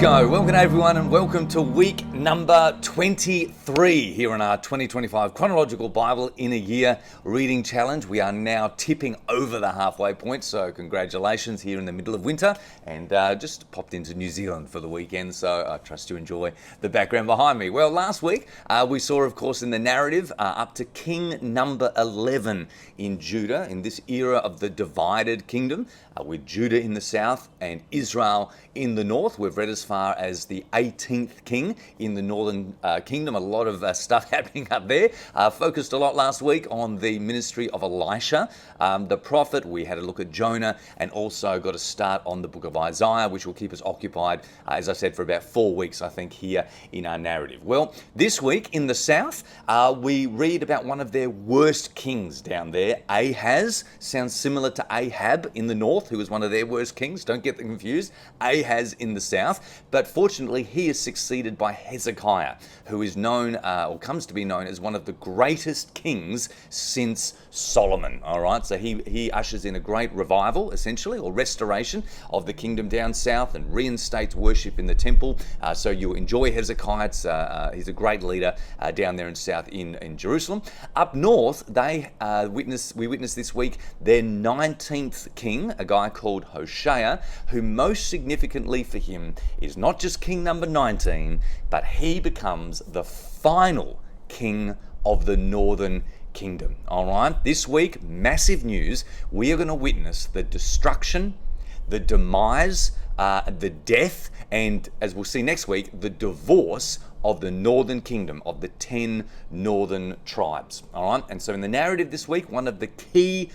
go. Welcome everyone and welcome to week number 23 here on our 2025 Chronological Bible-in-a-Year Reading Challenge. We are now tipping over the halfway point, so congratulations here in the middle of winter, and just popped into New Zealand for the weekend, so I trust you enjoy the background behind me. Well, last week we saw, of course, in the narrative up to King number 11 in Judah, in this era of the divided kingdom, with Judah in the south and Israel in the north. We've read as far as the 18th king in the northern kingdom. A lot of stuff happening up there. Focused a lot last week on the ministry of Elisha, the prophet. We had a look at Jonah and also got a start on the book of Isaiah, which will keep us occupied, as I said, for about 4 weeks, I think, here in our narrative. Well, this week in the south, we read about one of their worst kings down there. Ahaz sounds similar to Ahab in the north, who was one of their worst kings. Don't get them confused. Ahaz in the south. But fortunately, he is succeeded by Hezekiah, who is known, or comes to be known, as one of the greatest kings since Solomon. All right, so he ushers in a great revival, essentially, or restoration of the kingdom down south and reinstates worship in the temple. So you'll enjoy Hezekiah. He's a great leader down there in south in Jerusalem. Up north, we witnessed this week their 19th king, a guy called Hoshea, who most significantly for him is not just king number 19, but he becomes the final king of the northern kingdom. All right, this week, massive news. We are going to witness the destruction, the demise, the death, and as we'll see next week, the divorce of the northern kingdom, of the 10 northern tribes. All right, and so in the narrative this week, one of the key,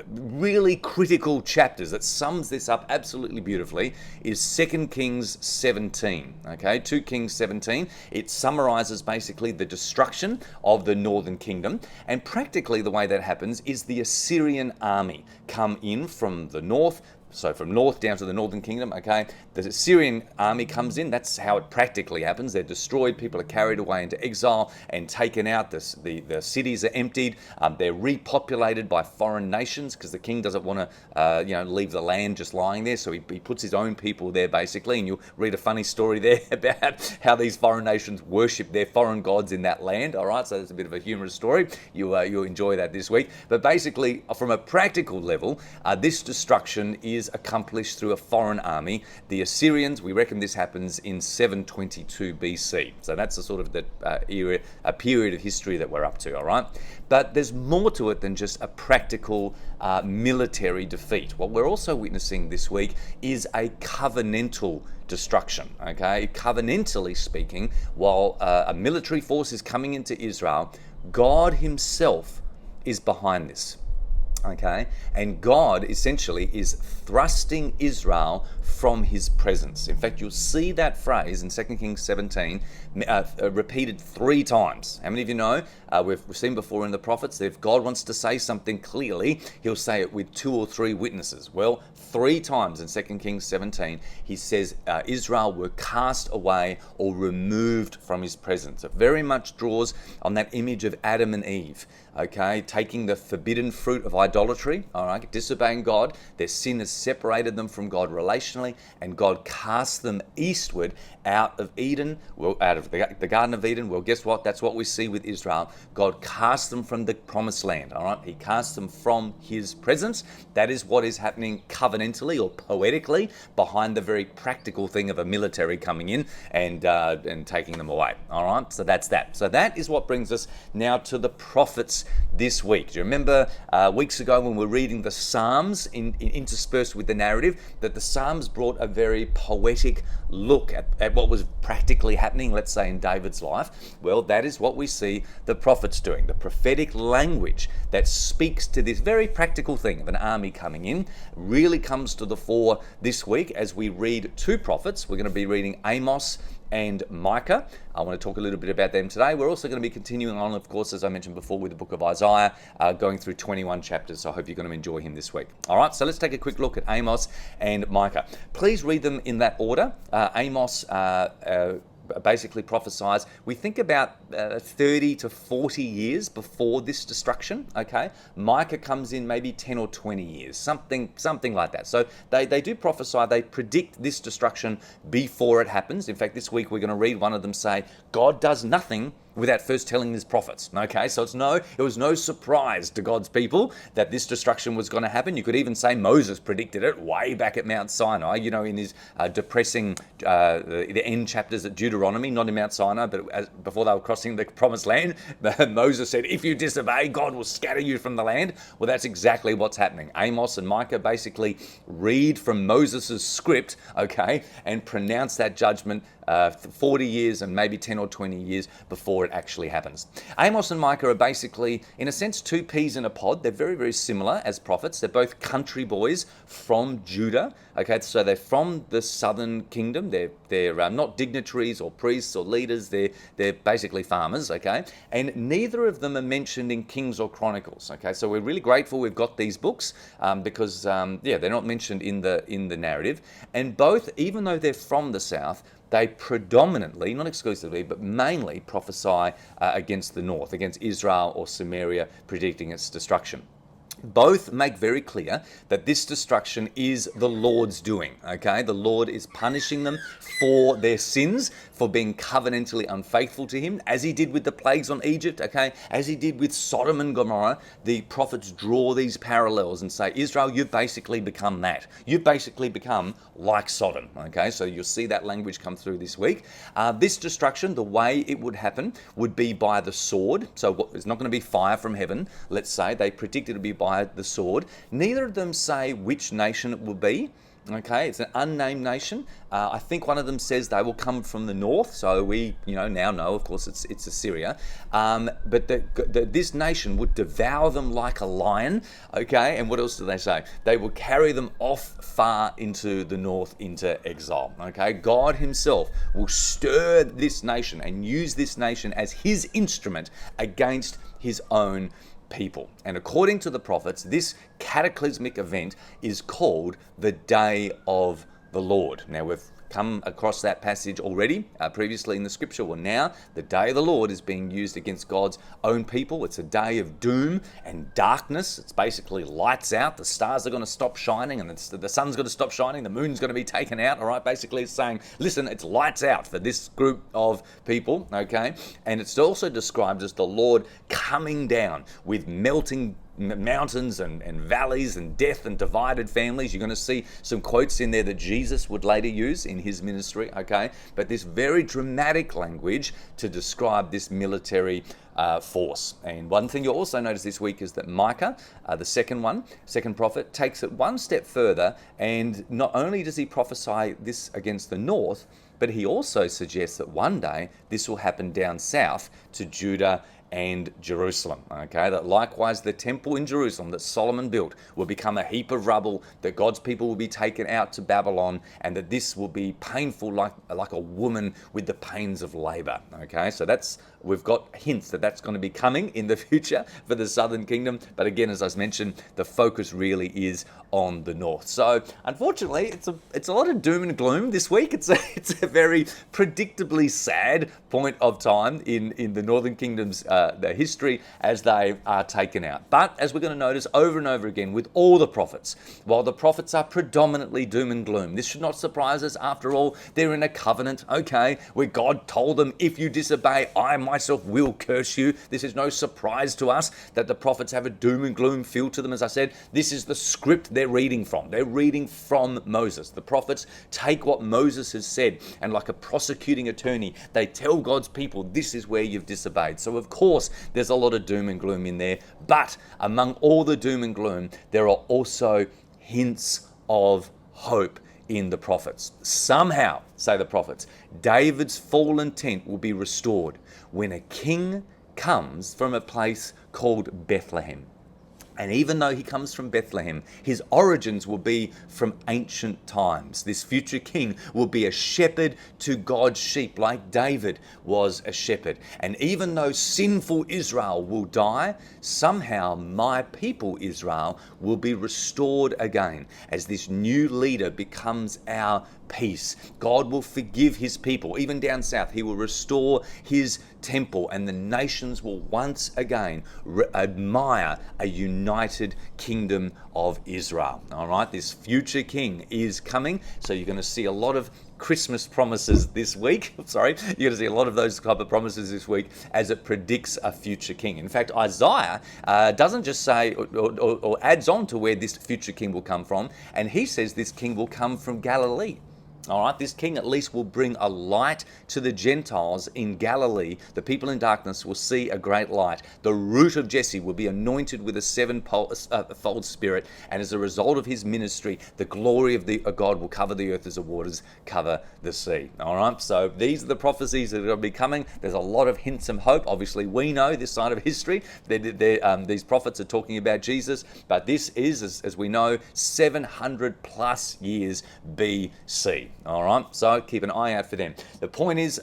really critical chapters that sums this up absolutely beautifully is 2 Kings 17. Okay, 2 Kings 17. It summarizes basically the destruction of the northern kingdom, and practically the way that happens is the Assyrian army come in from the north. So from north down to the northern kingdom, okay, the Assyrian army comes in. That's how it practically happens. They're destroyed. People are carried away into exile and taken out. The cities are emptied. They're repopulated by foreign nations because the king doesn't want to, leave the land just lying there. So he puts his own people there basically. And you'll read a funny story there about how these foreign nations worship their foreign gods in that land. All right, so it's a bit of a humorous story. You'll enjoy that this week. But basically, from a practical level, this destruction is accomplished through a foreign army. The Assyrians, we reckon this happens in 722 BC. So that's the sort of a period of history that we're up to, all right? But there's more to it than just a practical military defeat. What we're also witnessing this week is a covenantal destruction, okay? Covenantally speaking, while a military force is coming into Israel, God himself is behind this. Okay, and God essentially is thrusting Israel from his presence. In fact, you'll see that phrase in 2 Kings 17 repeated 3 times. How many of you know, we've seen before in the prophets, that if God wants to say something clearly, he'll say it with 2 or 3 witnesses. Well, 3 times in 2 Kings 17, he says Israel were cast away or removed from his presence. It very much draws on that image of Adam and Eve, okay, taking the forbidden fruit of idolatry, all right, disobeying God. Their sin has separated them from God relationally, and God cast them eastward out of Eden, well, out of the Garden of Eden. Well, guess what? That's what we see with Israel. God cast them from the promised land, all right? He cast them from his presence. That is what is happening covenantally or poetically behind the very practical thing of a military coming in and taking them away, all right? So that's that. So that is what brings us now to the prophets this week. Do you remember weeks ago when we were reading the Psalms interspersed with the narrative, that the Psalms brought a very poetic look at what was practically happening, let's say, in David's life? Well, that is what we see the prophets doing. The prophetic language that speaks to this very practical thing of an army coming in really comes to the fore this week as we read 2 prophets. We're going to be reading Amos and Micah. I want to talk a little bit about them today. We're also going to be continuing on, of course, as I mentioned before, with the book of Isaiah, going through 21 chapters. So I hope you're going to enjoy him this week. All right, so let's take a quick look at Amos and Micah. Please read them in that order. Amos basically prophesies, we think about 30 to 40 years before this destruction, okay? Micah comes in maybe 10 or 20 years, something like that. So they do prophesy, they predict this destruction before it happens. In fact, this week we're going to read one of them say, God does nothing without first telling his prophets. Okay, so it was no surprise to God's people that this destruction was going to happen. You could even say Moses predicted it way back at Mount Sinai, in his depressing, the end chapters at Deuteronomy, not in Mount Sinai, but before they were crossing the promised land, Moses said, if you disobey, God will scatter you from the land. Well, that's exactly what's happening. Amos and Micah basically read from Moses' script, okay, and pronounce that judgment 40 years and maybe 10 or 20 years before it actually happens. Amos and Micah are basically, in a sense, two peas in a pod. They're very, very similar as prophets. They're both country boys from Judah. Okay, so they're from the southern kingdom. They're not dignitaries or priests or leaders. They're basically farmers. Okay, and neither of them are mentioned in Kings or Chronicles. Okay, so we're really grateful we've got these books because they're not mentioned in the narrative. And both, even though they're from the south, they predominantly, not exclusively, but mainly prophesy against the north, against Israel or Samaria, predicting its destruction. Both make very clear that this destruction is the Lord's doing, okay? The Lord is punishing them for their sins, for being covenantally unfaithful to him, as he did with the plagues on Egypt, okay? As he did with Sodom and Gomorrah. The prophets draw these parallels and say, Israel, you've basically become that. You've basically become like Sodom, okay? So you'll see that language come through this week. This destruction, the way it would happen, would be by the sword. So it's not going to be fire from heaven, let's say. They predict it to be by the sword. Neither of them say which nation it will be. Okay, it's an unnamed nation. I think one of them says they will come from the north. So we, now know, of course, it's Assyria. But this nation would devour them like a lion. Okay, and what else do they say? They will carry them off far into the north, into exile. Okay, God himself will stir this nation and use this nation as his instrument against his own people. And according to the prophets, this cataclysmic event is called the Day of the Lord. Now, we've come across that passage already previously in the scripture. Well, now the day of the Lord is being used against God's own people. It's a day of doom and darkness. It's basically lights out. The stars are going to stop shining, and the sun's going to stop shining. The moon's going to be taken out. All right, basically it's saying, listen, it's lights out for this group of people. Okay, and it's also described as the Lord coming down with melting mountains and valleys and death and divided families. You're going to see some quotes in there that Jesus would later use in his ministry, okay? But this very dramatic language to describe this military force. And one thing you'll also notice this week is that Micah, the second prophet, takes it one step further, and not only does he prophesy this against the north, but he also suggests that one day this will happen down south to Judah and Jerusalem, okay? That likewise the temple in Jerusalem that Solomon built will become a heap of rubble, that God's people will be taken out to Babylon, and that this will be painful like a woman with the pains of labor, okay? So we've got hints that that's going to be coming in the future for the southern kingdom, but again, as I mentioned, the focus really is on the north. So unfortunately, it's a lot of doom and gloom this week. It's a very predictably sad point of time in the northern kingdom's their history as they are taken out. But as we're going to notice over and over again with all the prophets, while the prophets are predominantly doom and gloom, this should not surprise us. After all, they're in a covenant, okay, where God told them, if you disobey, I myself will curse you. This is no surprise to us that the prophets have a doom and gloom feel to them. As I said, this is the script they're reading from. They're reading from Moses. The prophets take what Moses has said, and like a prosecuting attorney, they tell God's people, this is where you've disobeyed. So of course, there's a lot of doom and gloom in there, but among all the doom and gloom, there are also hints of hope in the prophets. Somehow, say the prophets, David's fallen tent will be restored when a king comes from a place called Bethlehem. And even though he comes from Bethlehem, his origins will be from ancient times. This future king will be a shepherd to God's sheep, like David was a shepherd. And even though sinful Israel will die, somehow my people Israel will be restored again as this new leader becomes our peace. God will forgive his people. Even down south, he will restore his temple, and the nations will once again admire a united kingdom of Israel. All right, this future king is coming, so you're going to see a lot of Christmas promises this week. You're going to see a lot of those type of promises this week as it predicts a future king. In fact, Isaiah doesn't just say or adds on to where this future king will come from, and he says this king will come from Galilee. All right, this king at least will bring a light to the Gentiles in Galilee. The people in darkness will see a great light. The root of Jesse will be anointed with a sevenfold spirit, and as a result of his ministry, the glory of God will cover the earth as the waters cover the sea. All right, so these are the prophecies that are going to be coming. There's a lot of hints of hope. Obviously, we know this side of history. These prophets are talking about Jesus, but this is, as we know, 700 plus years BC. All right, so keep an eye out for them. The point is,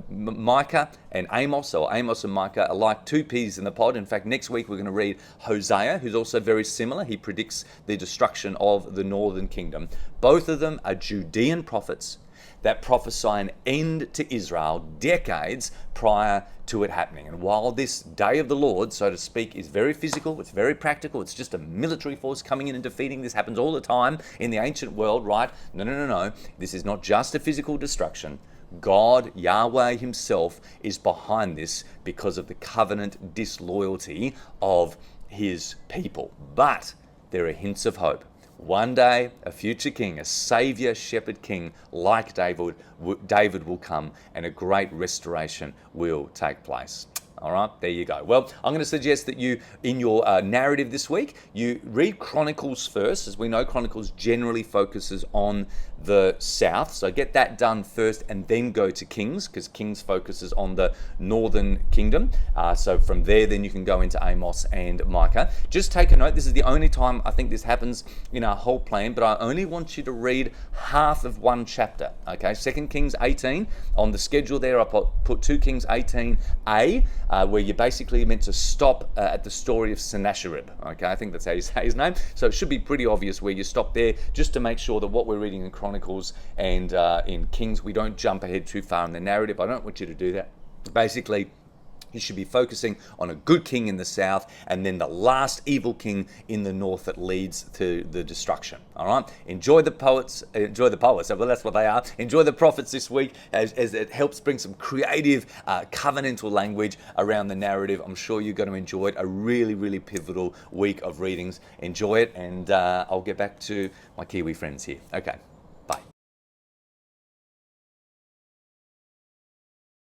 Micah and Amos, or Amos and Micah, are like two peas in the pod. In fact, next week we're going to read Hosea, who's also very similar. He predicts the destruction of the northern kingdom. Both of them are Judean prophets that prophesy an end to Israel decades prior to it happening. And while this day of the Lord, so to speak, is very physical, it's very practical, it's just a military force coming in and defeating. This happens all the time in the ancient world, right? No. This is not just a physical destruction. God, Yahweh himself, is behind this because of the covenant disloyalty of his people. But there are hints of hope. One day, a future king, a savior shepherd king like David will come, and a great restoration will take place. All right, there you go. Well, I'm going to suggest that you, in your narrative this week, you read Chronicles first. As we know, Chronicles generally focuses on the south. So get that done first and then go to Kings, because Kings focuses on the northern kingdom. So from there, then you can go into Amos and Micah. Just take a note. This is the only time I think this happens in our whole plan, but I only want you to read half of one chapter. Okay, 2 Kings 18. On the schedule there, I put 2 Kings 18a, where you're basically meant to stop at the story of Sennacherib. Okay, I think that's how you say his name. So it should be pretty obvious where you stop there, just to make sure that what we're reading in Chronicles and in Kings, we don't jump ahead too far in the narrative. I don't want you to do that. Basically, you should be focusing on a good king in the south, and then the last evil king in the north that leads to the destruction. All right? Enjoy the poets. Well, that's what they are. Enjoy the prophets this week, as it helps bring some creative covenantal language around the narrative. I'm sure you're going to enjoy it. A really, really pivotal week of readings. Enjoy it, and I'll get back to my Kiwi friends here. Okay.